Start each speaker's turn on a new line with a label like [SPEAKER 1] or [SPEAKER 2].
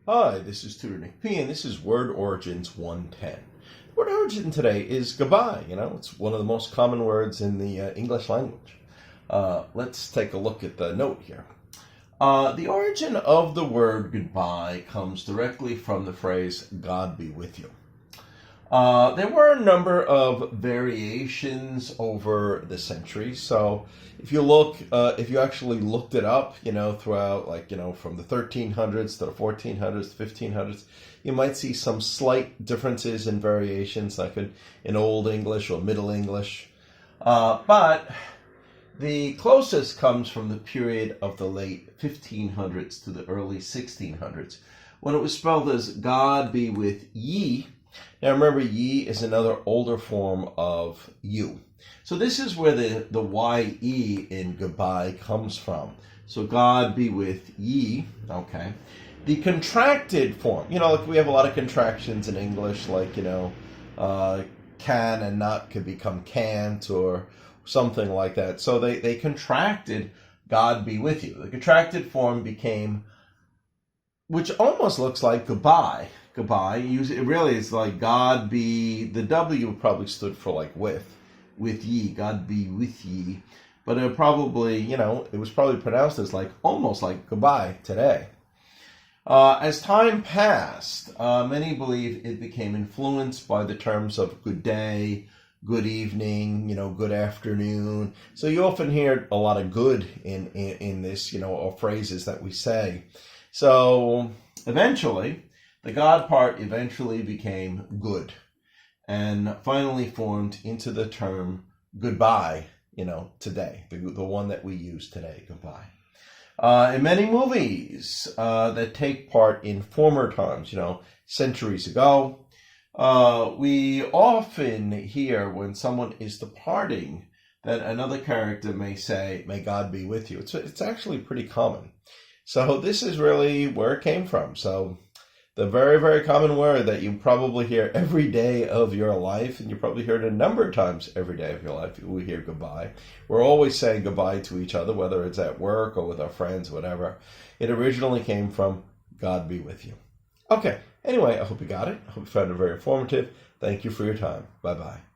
[SPEAKER 1] Hi, this is Tutor Nick P, and this is Word Origins 110. Word origin today is goodbye. It's one of the most common words in the English language. Let's take a look at the note here. The origin of the word goodbye comes directly from the phrase, God be with you. There were a number of variations over the centuries. So if you actually looked it up, throughout, from the 1300s to the 1400s, 1500s, you might see some slight differences and variations, like in Old English or Middle English. But the closest comes from the period of the late 1500s to the early 1600s, when it was spelled as God be with ye. Now remember, ye is another older form of you. So this is where the ye in goodbye comes from. So God be with ye, okay. The contracted form, like we have a lot of contractions in English, like, can and not could become can't or something like that. So they contracted God be with you. The contracted form became, which almost looks like goodbye. Goodbye. It really is like God be, the W probably stood for like with ye, God be with ye. But it probably, it was probably pronounced as almost like goodbye today. As time passed, many believe it became influenced by the terms of good day, good evening, good afternoon. So you often hear a lot of good in this, or phrases that we say. So eventually, the God part eventually became good and finally formed into the term goodbye, today, the one that we use today, goodbye. In many movies that take part in former times, centuries ago, we often hear when someone is departing that another character may say, may God be with you. It's actually pretty common. So this is really where it came from. So the very, very common word that you probably hear every day of your life, and you probably hear it a number of times every day of your life, we hear goodbye. We're always saying goodbye to each other, whether it's at work or with our friends, whatever. It originally came from God be with you. Okay, anyway, I hope you got it. I hope you found it very informative. Thank you for your time. Bye-bye.